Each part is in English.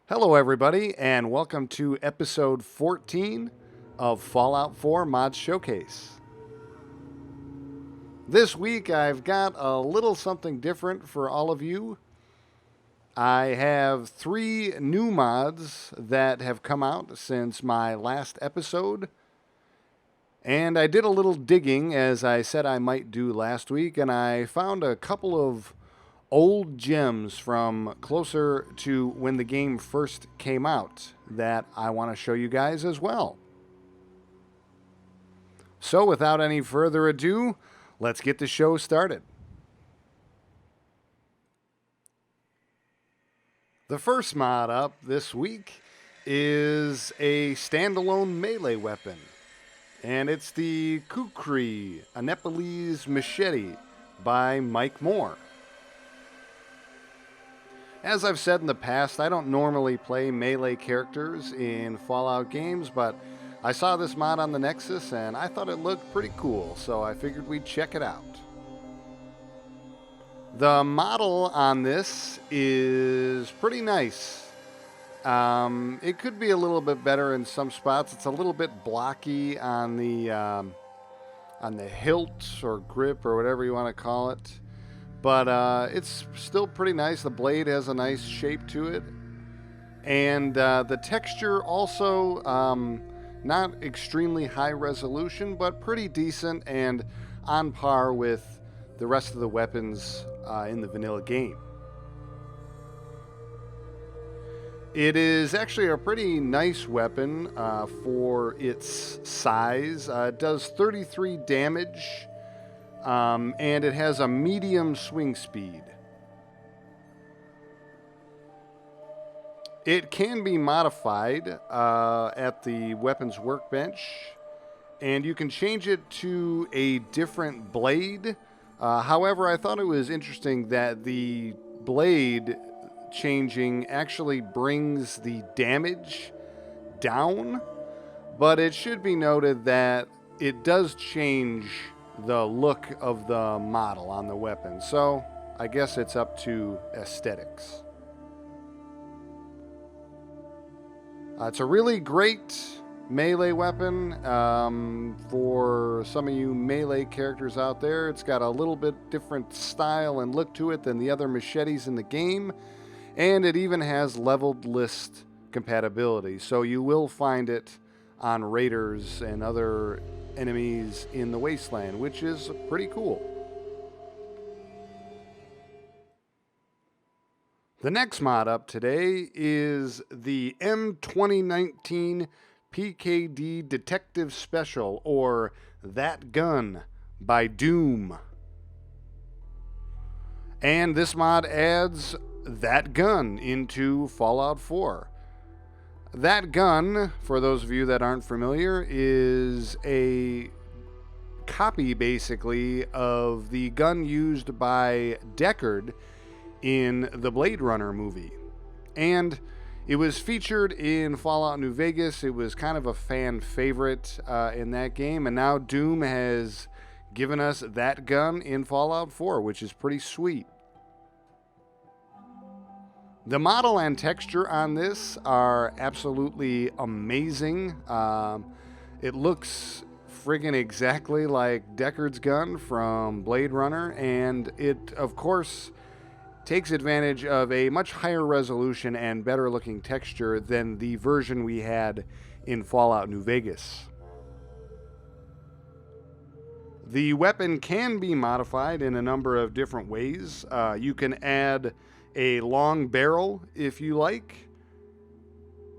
Hello, everybody, and welcome to episode 14 of Fallout 4 Mods Showcase. This week, I've got a little something different for all of you. I have 3 new mods that have come out since my last episode. And I did a little digging, as I said I might do last week, and I found a couple of old gems from closer to when the game first came out that I want to show you guys as well. So without any further ado, let's get the show started. The first mod up this week is a standalone melee weapon, and it's the Kukri, a Nepalese machete by MikeMoore. As I've said in the past, I don't normally play melee characters in Fallout games, but I saw this mod on the Nexus and I thought it looked pretty cool, so I figured we'd check it out. The model on this is pretty nice. It could be a little bit better in some spots. It's a little bit blocky on the hilt or grip or whatever you want to call it. But it's still pretty nice. The blade has a nice shape to it. And the texture also not extremely high resolution, but pretty decent and on par with the rest of the weapons in the vanilla game. It is actually a pretty nice weapon for its size. It does 33 damage. And it has a medium swing speed. It can be modified at the weapons workbench, and you can change it to a different blade. However, I thought it was interesting that the blade changing actually brings the damage down, but it should be noted that it does change the look of the model on the weapon. So I guess it's up to aesthetics. It's a really great melee weapon for some of you melee characters out there. It's got a little bit different style and look to it than the other machetes in the game. And it even has leveled list compatibility. So you will find it on raiders and other enemies in the wasteland, which is pretty cool. The next mod up today is the M2019 PKD Detective Special, or That Gun by Doom. And this mod adds that gun into Fallout 4. That gun, for those of you that aren't familiar, is a copy, basically, of the gun used by Deckard in the Blade Runner movie. And it was featured in Fallout New Vegas. It was kind of a fan favorite in that game. And now Doom has given us that gun in Fallout 4, which is pretty sweet. The model and texture on this are absolutely amazing. It looks friggin' exactly like Deckard's gun from Blade Runner, and it, of course, takes advantage of a much higher resolution and better looking texture than the version we had in Fallout New Vegas. The weapon can be modified in a number of different ways. You can add a long barrel if you like,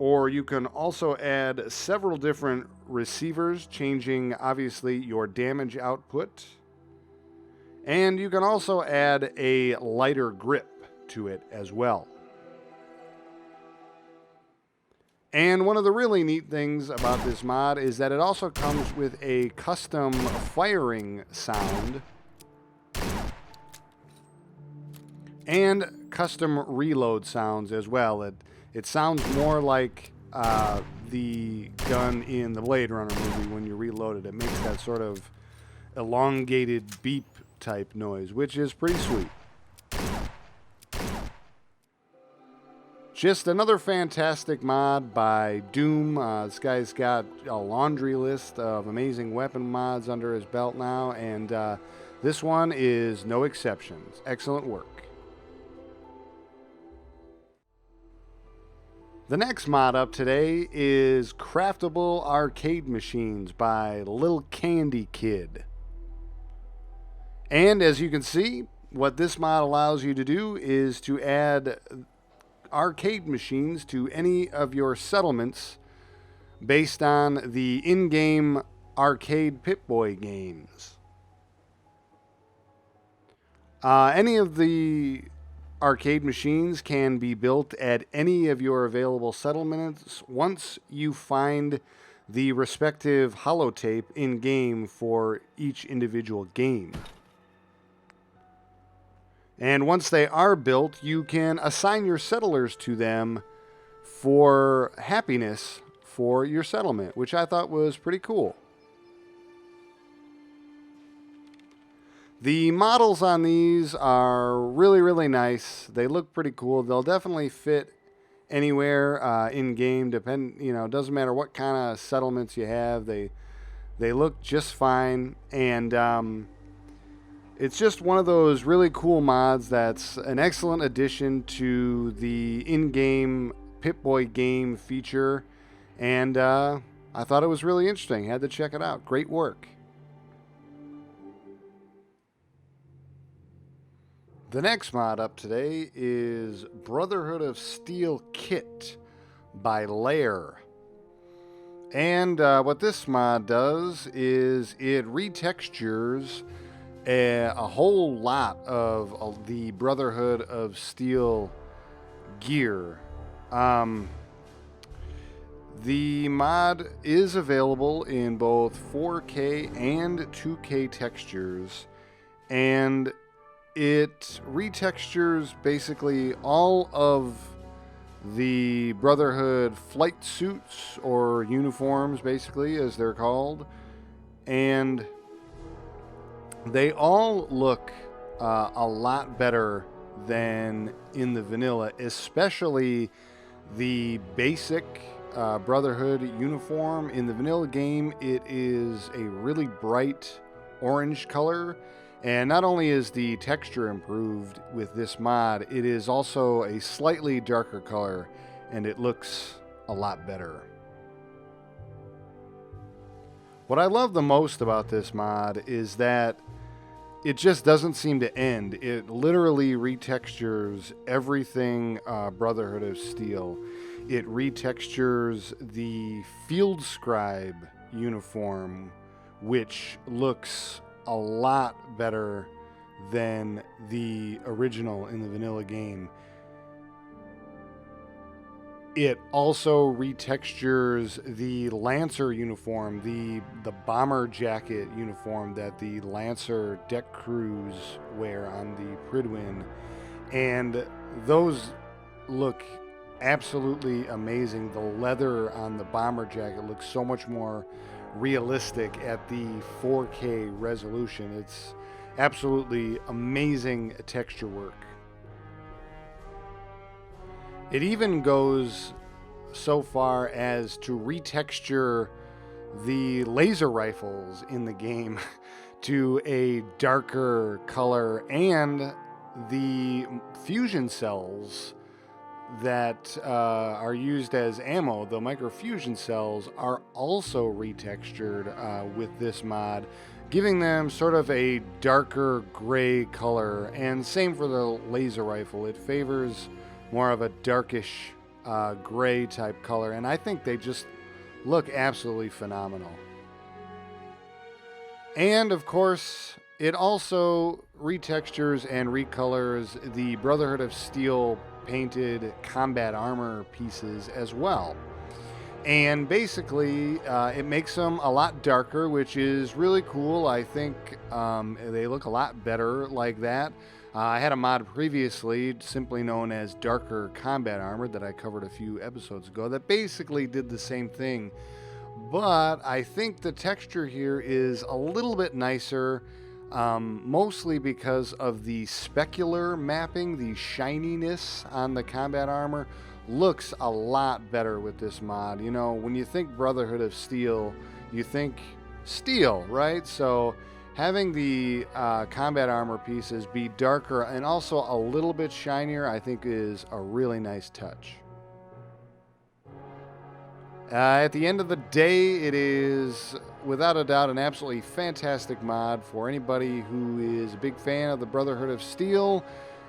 or you can also add several different receivers, changing obviously your damage output, and you can also add a lighter grip to it as well. And one of the really neat things about this mod is that it also comes with a custom firing sound and custom reload sounds as well. It sounds more like the gun in the Blade Runner movie when you reload it. It makes that sort of elongated beep type noise, which is pretty sweet. Just another fantastic mod by Doom. This guy's got a laundry list of amazing weapon mods under his belt now, and this one is no exceptions. Excellent work. The next mod up today is Craftable Arcade Machines by LilKandeeKid. And as you can see, what this mod allows you to do is to add arcade machines to any of your settlements based on the in-game arcade Pip-Boy games. Any of the arcade machines can be built at any of your available settlements once you find the respective holotape in-game for each individual game. And once they are built, you can assign your settlers to them for happiness for your settlement, which I thought was pretty cool. The models on these are really, really nice. They look pretty cool. They'll definitely fit anywhere in game. Doesn't matter what kind of settlements you have. They look just fine, and it's just one of those really cool mods that's an excellent addition to the in-game Pip-Boy game feature, and I thought it was really interesting. Had to check it out. Great work. The next mod up today is Brotherhood of Steel Kit by Leyr. And what this mod does is it retextures a whole lot of the Brotherhood of Steel gear. The mod is available in both 4K and 2K textures, and it retextures basically all of the Brotherhood flight suits, or uniforms basically as they're called, and they all look a lot better than in the vanilla, especially the basic Brotherhood uniform. In the vanilla game, it is a really bright orange color, and not only is the texture improved with this mod, it is also a slightly darker color, and it looks a lot better. What I love the most about this mod is that it just doesn't seem to end. It literally retextures everything Brotherhood of Steel. It retextures the Field Scribe uniform, which looks a lot better than the original in the vanilla game. It also retextures the Lancer uniform, the bomber jacket uniform that the Lancer deck crews wear on the Pridwin, and those look absolutely amazing. The leather on the bomber jacket looks so much more realistic at the 4K resolution. It's absolutely amazing texture work. It even goes so far as to retexture the laser rifles in the game to a darker color, and the fusion cells that are used as ammo, the microfusion cells, are also retextured with this mod, giving them sort of a darker gray color. And same for the laser rifle. It favors more of a darkish gray type color, and I think they just look absolutely phenomenal. And of course, it also retextures and recolors the Brotherhood of Steel painted combat armor pieces as well. And basically, it makes them a lot darker, which is really cool. I think they look a lot better like that. I had a mod previously, simply known as Darker Combat Armor, that I covered a few episodes ago, that basically did the same thing. But I think the texture here is a little bit nicer, mostly because of the specular mapping, the shininess on the combat armor looks a lot better with this mod. You know, when you think Brotherhood of Steel, you think steel, right? So having the combat armor pieces be darker and also a little bit shinier, I think is a really nice touch. At the end of the day, it is without a doubt an absolutely fantastic mod for anybody who is a big fan of the Brotherhood of Steel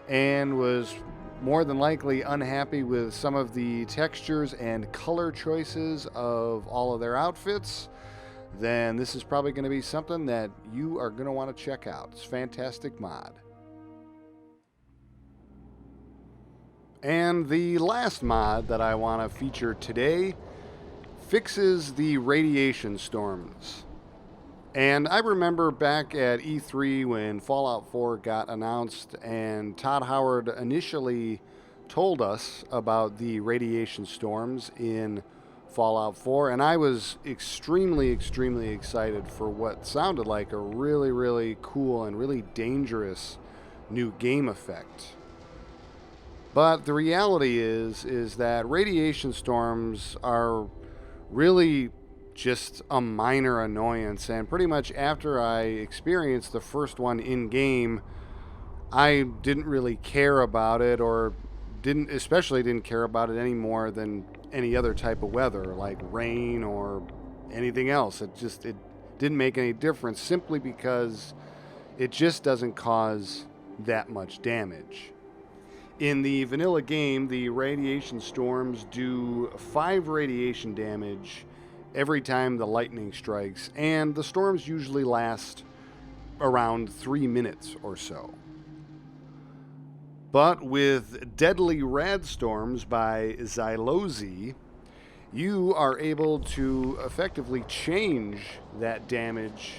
and was more than likely unhappy with some of the textures and color choices of all of their outfits. Then this is probably going to be something that you are going to want to check out. It's a fantastic mod. And the last mod that I want to feature today fixes the radiation storms. And I remember back at E3 when Fallout 4 got announced and Todd Howard initially told us about the radiation storms in Fallout 4, and I was extremely excited for what sounded like a really cool and really dangerous new game effect. But the reality is that radiation storms are really just a minor annoyance, and pretty much after I experienced the first one in game, I didn't really care about it, or especially didn't care about it any more than any other type of weather like rain or anything else. It didn't make any difference, simply because it just doesn't cause that much damage. In the vanilla game, the radiation storms do 5 radiation damage every time the lightning strikes, and the storms usually last around 3 minutes or so. But with Deadly Radstorms by Xylozi, you are able to effectively change that damage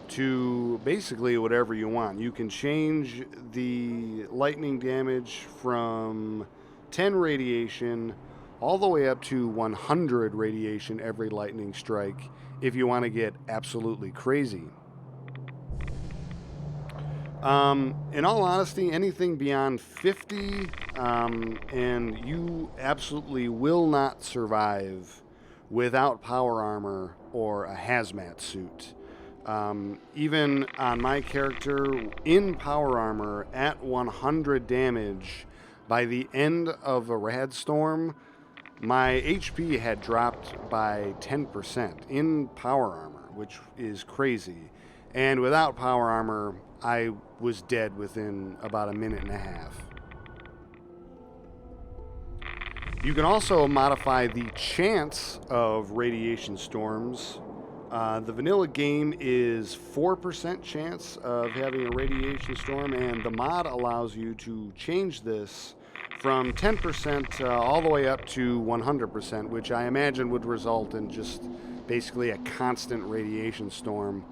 to basically whatever you want. You can change the lightning damage from 10 radiation all the way up to 100 radiation every lightning strike if you want to get absolutely crazy. In all honesty, anything beyond 50 and you absolutely will not survive without power armor or a hazmat suit. Even on my character in power armor at 100 damage, by the end of a Radstorm, my HP had dropped by 10% in power armor, which is crazy. And without power armor, I was dead within about a minute and a half. You can also modify the chance of radiation storms. The vanilla game is 4% chance of having a radiation storm, and the mod allows you to change this from 10% all the way up to 100%, which I imagine would result in just basically a constant radiation storm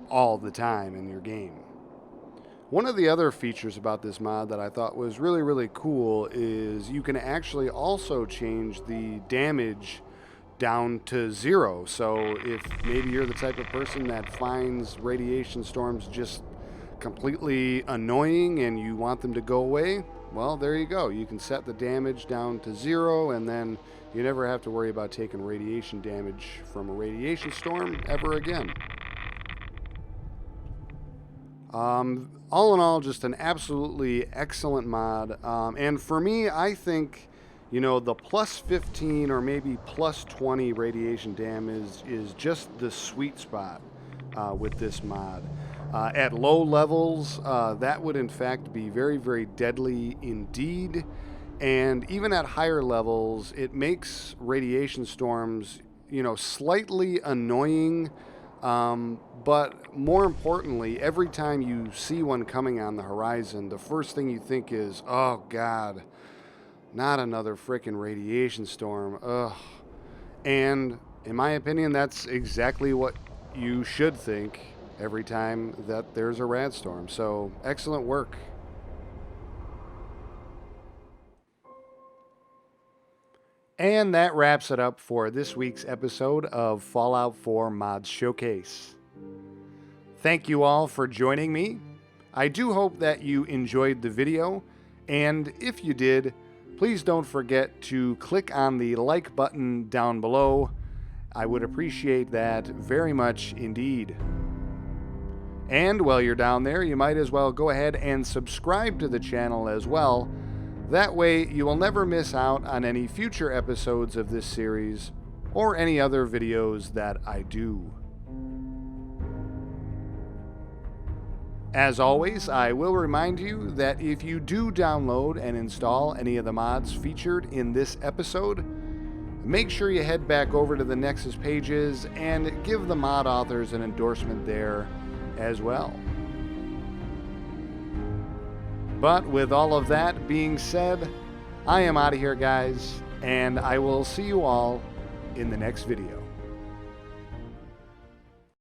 all the time in your game. One of the other features about this mod that I thought was really cool is you can actually also change the damage down to 0. So if maybe you're the type of person that finds radiation storms just completely annoying and you want them to go away, well, there you go. You can set the damage down to 0, and then you never have to worry about taking radiation damage from a radiation storm ever again. All in all, just an absolutely excellent mod. And for me, I think, you know, the plus 15 or maybe plus 20 radiation damage is just the sweet spot with this mod. At low levels, that would in fact be very deadly indeed. And even at higher levels, it makes radiation storms, you know, slightly annoying. But more importantly, every time you see one coming on the horizon, the first thing you think is, oh God, not another frickin' radiation storm. Ugh. And in my opinion, that's exactly what you should think every time that there's a Radstorm. So excellent work. And that wraps it up for this week's episode of Fallout 4 Mods Showcase. Thank you all for joining me. I do hope that you enjoyed the video, and if you did, please don't forget to click on the like button down below. I would appreciate that very much indeed. And while you're down there, you might as well go ahead and subscribe to the channel as well. That way you will never miss out on any future episodes of this series or any other videos that I do. As always, I will remind you that if you do download and install any of the mods featured in this episode, make sure you head back over to the Nexus pages and give the mod authors an endorsement there as well. But with all of that being said, I am out of here, guys, and I will see you all in the next video.